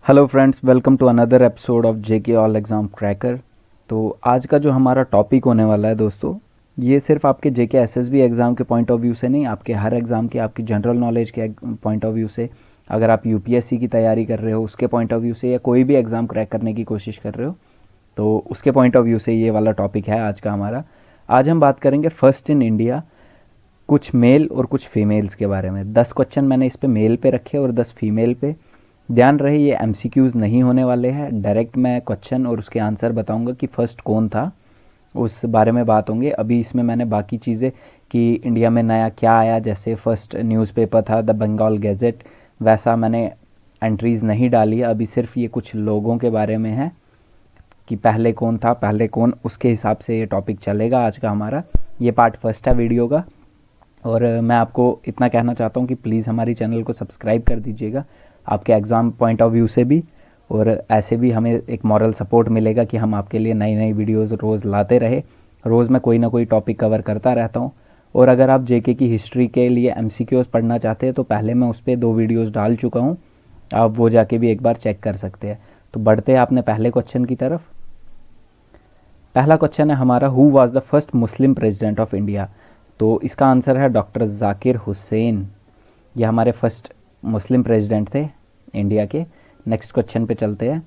Hello friends, welcome to another episode of JK all exam cracker. तो आज का जो हमारा टॉपिक होने वाला है दोस्तों, ये सिर्फ आपके जेके एसएसबी एग्ज़ाम के पॉइंट ऑफ व्यू से नहीं, आपके हर एग्ज़ाम के, आपकी जनरल नॉलेज के पॉइंट ऑफ व्यू से, अगर आप यूपीएससी की तैयारी कर रहे हो उसके पॉइंट ऑफ व्यू से, या कोई भी एग्ज़ाम क्रैक करने की कोशिश कर रहे हो तो उसके पॉइंट ऑफ व्यू से ये वाला टॉपिक है आज का हमारा। आज हम बात करेंगे फर्स्ट इन इंडिया कुछ मेल और कुछ फीमेल्स के बारे में। 10 क्वेश्चन मैंने इस पे मेल पे रखे और 10 फीमेल पे। ध्यान रहे ये एमसीक्यूज़ नहीं होने वाले हैं, डायरेक्ट मैं क्वेश्चन और उसके आंसर बताऊंगा कि फ़र्स्ट कौन था, उस बारे में बात होंगे। अभी इसमें मैंने बाकी चीज़ें कि इंडिया में नया क्या आया, जैसे फ़र्स्ट न्यूज़पेपर था द बंगाल गैजेट, वैसा मैंने एंट्रीज़ नहीं डाली है। अभी सिर्फ ये कुछ लोगों के बारे में है कि पहले कौन था, पहले कौन, उसके हिसाब से ये टॉपिक चलेगा आज का हमारा। ये पार्ट फर्स्ट है वीडियो का। और मैं आपको इतना कहना चाहता हूँ कि प्लीज़ हमारी चैनल को सब्सक्राइब कर दीजिएगा, आपके एग्ज़ाम पॉइंट ऑफ व्यू से भी, और ऐसे भी हमें एक मॉरल सपोर्ट मिलेगा कि हम आपके लिए नई नई वीडियोज़ रोज़ लाते रहे। रोज़ मैं कोई ना कोई टॉपिक कवर करता रहता हूँ। और अगर आप जेके की हिस्ट्री के लिए एमसीक्यूज़ पढ़ना चाहते हैं तो पहले मैं उस पर 2 वीडियोज़ डाल चुका हूँ, आप वो जाके भी एक बार चेक कर सकते हैं। तो बढ़ते हैं अपने पहले क्वेश्चन की तरफ। पहला क्वेश्चन है हमारा, who was the first Muslim president of India. तो इसका आंसर है डॉक्टर जाकिर हुसैन। ये हमारे फर्स्ट मुस्लिम प्रेसिडेंट थे इंडिया के। नेक्स्ट क्वेश्चन पे चलते हैं।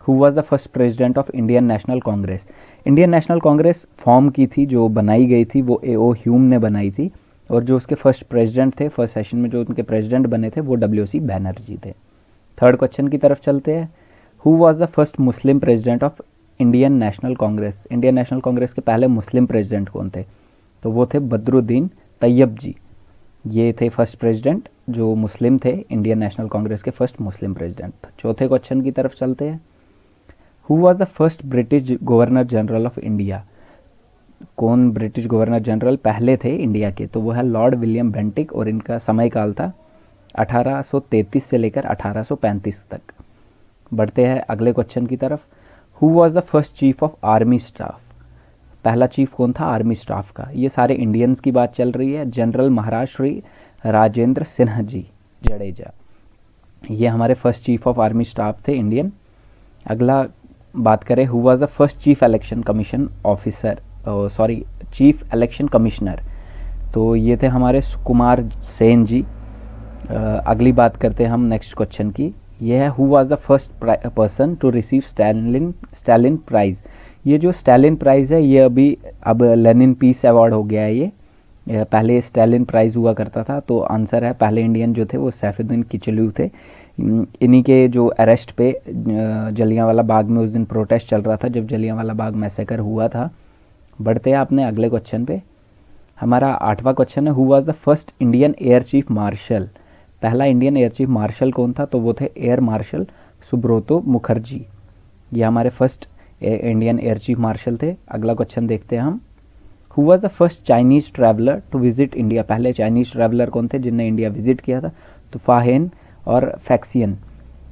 Who was the first president of Indian national Congress. Indian national Congress form की थी, जो बनाई गई थी वो ए.ओ. ह्यूम ने बनाई थी, और जो उसके फर्स्ट प्रेसिडेंट थे, फर्स्ट सेशन में जो उनके प्रेसिडेंट बने थे वो W.C. बैनर्जी थे। थर्ड क्वेश्चन की तरफ चलते हैं। Who was the first Muslim president of Indian national Congress. Indian national Congress के पहले मुस्लिम प्रेसिडेंट कौन थे? तो वो थे बदरुद्दीन तैयब जी। ये थे फर्स्ट प्रेसिडेंट जो मुस्लिम थे, इंडियन नेशनल कांग्रेस के फर्स्ट मुस्लिम प्रेसिडेंट। चौथे क्वेश्चन की तरफ चलते हैं। Who was the first British governor general of India. कौन ब्रिटिश गवर्नर जनरल पहले थे इंडिया के? तो वो है लॉर्ड विलियम बेंटिक, और इनका समय काल था 1833 से लेकर 1835 तक। बढ़ते हैं अगले क्वेश्चन की तरफ। Who was the first chief of army staff. पहला चीफ कौन था आर्मी स्टाफ का? ये सारे इंडियंस की बात चल रही है। जनरल महाराज श्री राजेंद्र सिन्हा जी जडेजा, ये हमारे first chief of army staff थे इंडियन। अगला बात करें, who was the first chief election commission officer, chief election commissioner. तो ये थे हमारे सुकुमार सेन जी। अगली बात करते हैं हम नेक्स्ट क्वेश्चन की। यह है, who was the first person to receive Stalin prize. ये जो स्टालिन प्राइज़ है ये अब लेनिन पीस अवार्ड हो गया है। ये पहले स्टालिन प्राइज़ हुआ करता था। तो आंसर है, पहले इंडियन जो थे वो सैफुद्दीन किचलू थे। इन्हीं के जो अरेस्ट पे जलियांवाला बाग में उस दिन प्रोटेस्ट चल रहा था जब जलियांवाला बाग मैसेकर हुआ था। बढ़ते हैं अपने अगले क्वेश्चन पे। हमारा 8वां क्वेश्चन है, who was the first Indian air chief martial. पहला इंडियन एयर चीफ मार्शल कौन था? तो वो थे एयर मार्शल सुब्रतो मुखर्जी। ये हमारे first Indian air chief marshal थे। अगला क्वेश्चन देखते हैं हम। Who was the first Chinese traveller to visit India. पहले चाइनीज़ ट्रैवलर कौन थे जिनने इंडिया विजिट किया था? तो फाहेन और फैक्सियन,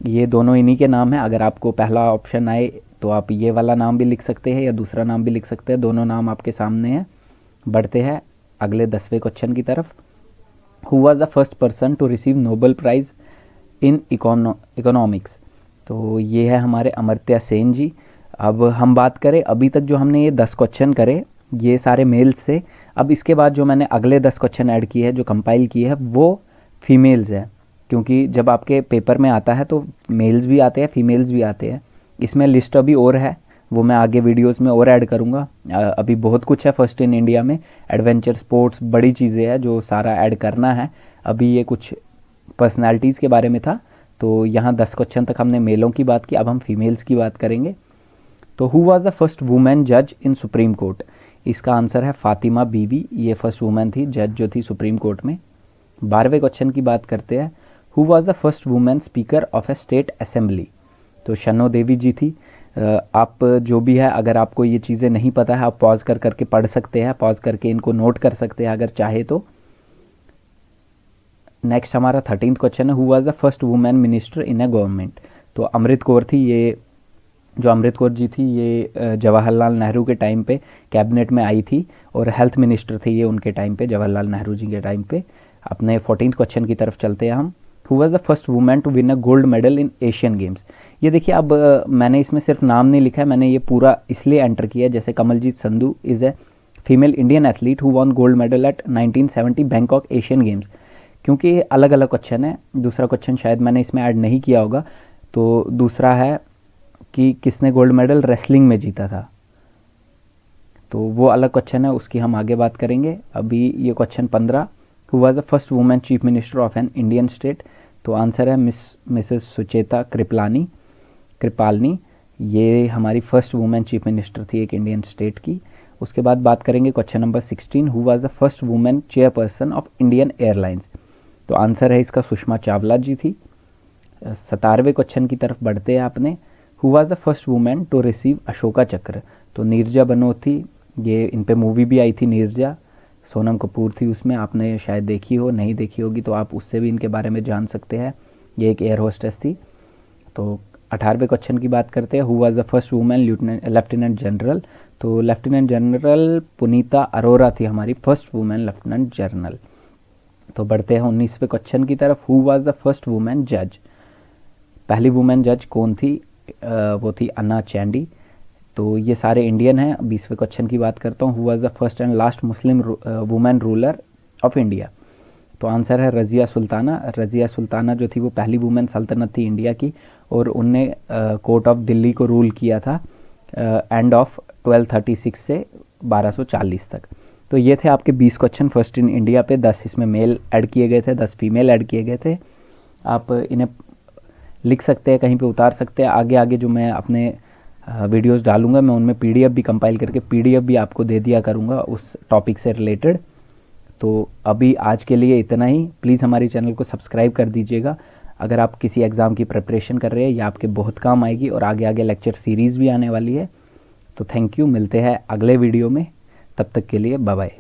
ये दोनों इन्हीं के नाम हैं। अगर आपको पहला ऑप्शन आए तो आप ये वाला नाम भी लिख सकते हैं या दूसरा नाम भी लिख सकते हैं, दोनों नाम आपके सामने हैं। बढ़ते हैं अगले 10वें क्वेश्चन की तरफ। Who was the first person to receive Nobel prize in economics. तो ये है हमारे अमर्त्य सेन जी। अब हम बात करें, अभी तक जो हमने ये 10 क्वेश्चन करे ये सारे मेल्स थे। अब इसके बाद जो मैंने अगले 10 क्वेश्चन ऐड किए हैं, जो कंपाइल किए हैं, वो फीमेल्स हैं। क्योंकि जब आपके पेपर में आता है तो मेल्स भी आते हैं, फीमेल्स भी आते हैं। इसमें लिस्ट अभी और है, वो मैं आगे वीडियोस में और ऐड करूँगा। अभी बहुत कुछ है फर्स्ट इन इंडिया में, एडवेंचर स्पोर्ट्स, बड़ी चीज़ें हैं जो सारा ऐड करना है। अभी ये कुछ पर्सनैलिटीज़ के बारे में था। तो यहाँ 10 क्वेश्चन तक हमने मेलों की बात की, अब हम फीमेल्स की बात करेंगे। तो who was the first women जज इन सुप्रीम कोर्ट। इसका आंसर है फातिमा बीवी। ये फर्स्ट वुमेन थी जज जो थी सुप्रीम कोर्ट में। 12वें क्वेश्चन की बात करते हैं। Who was the first women speaker of A state assembly. तो शनो देवी जी थी। आप जो भी है, अगर आपको ये चीज़ें नहीं पता है, आप पॉज करके पढ़ सकते हैं, पॉज करके इनको नोट कर सकते हैं अगर चाहे तो। नेक्स्ट हमारा 13th क्वेश्चन है, who was the first women minister in A government. तो अमृत कौर थी। ये जो अमृत कौर जी थी ये जवाहरलाल नेहरू के टाइम पे कैबिनेट में आई थी, और हेल्थ मिनिस्टर थी ये उनके टाइम पे, जवाहरलाल नेहरू जी के टाइम पे। अपने 14th क्वेश्चन की तरफ चलते हैं हम। Who was the first women to win a gold medal in Asian games. ये देखिए, अब मैंने इसमें सिर्फ नाम नहीं लिखा है, मैंने ये पूरा इसलिए एंटर किया है, जैसे Kamaljit Sandhu is a female Indian athlete who won gold medal at 1970 Bangkok Asian games, क्योंकि ये अलग अलग क्वेश्चन है। दूसरा क्वेश्चन शायद मैंने इसमें ऐड नहीं किया होगा। तो दूसरा है कि किसने गोल्ड मेडल रेसलिंग में जीता था, तो वो अलग क्वेश्चन है, उसकी हम आगे बात करेंगे। अभी ये question 15, who was the first women chief minister of an Indian state, तो आंसर है मिसेस सुचेता कृपालनी। ये हमारी फर्स्ट वुमेन चीफ मिनिस्टर थी एक इंडियन स्टेट की। उसके बाद बात करेंगे question number 16, who was the first women chairperson of Indian airlines, तो आंसर है इसका सुषमा चावला जी थी। 17वें क्वेश्चन की तरफ बढ़ते हैं आपने, who was the first women to receive Ashoka Chakra, तो नीरजा बनोती, ये इन पे मूवी भी आई थी नीरजा, सोनम कपूर थी उसमें, आपने शायद देखी हो, नहीं देखी होगी तो आप उससे भी इनके बारे में जान सकते हैं। ये एक एयर होस्टेस थी। तो 18वें क्वेश्चन की बात करते हैं, who was the first women lieutenant general, तो लेफ्टिनेंट जनरल पुनीता अरोरा थी हमारी फर्स्ट वुमेन लेफ्टिनेंट जनरल। तो बढ़ते हैं 19वें क्वेश्चन की तरफ, who was the first women जज, पहली वुमेन जज कौन थी, वो थी अन्ना चैंडी। तो ये सारे इंडियन हैं। 20वें क्वेश्चन की बात करता हूँ, who was the first and last Muslim women ruler of India, तो आंसर है रज़िया सुल्ताना। रज़िया सुल्ताना जो थी वो पहली वुमेन सल्तनत थी इंडिया की, और उनने कोर्ट ऑफ दिल्ली को रूल किया था एंड ऑफ 1236 से 1240 तक। तो ये थे आपके 20 क्वेश्चन फर्स्ट इन इंडिया पे। 10 इसमें मेल ऐड किए गए थे, 10 फीमेल ऐड किए गए थे। आप इन्हें लिख सकते हैं, कहीं पे उतार सकते हैं। आगे आगे जो मैं अपने वीडियोस डालूंगा, मैं उनमें पीडीएफ भी कंपाइल करके पीडीएफ भी आपको दे दिया करूंगा उस टॉपिक से रिलेटेड। तो अभी आज के लिए इतना ही। प्लीज़ हमारे चैनल को सब्सक्राइब कर दीजिएगा अगर आप किसी एग्ज़ाम की प्रिपरेशन कर रहे हैं, या आपके बहुत काम आएगी, और आगे आगे लेक्चर सीरीज़ भी आने वाली है। तो थैंक यू, मिलते हैं अगले वीडियो में, तब तक के लिए बाय बाय।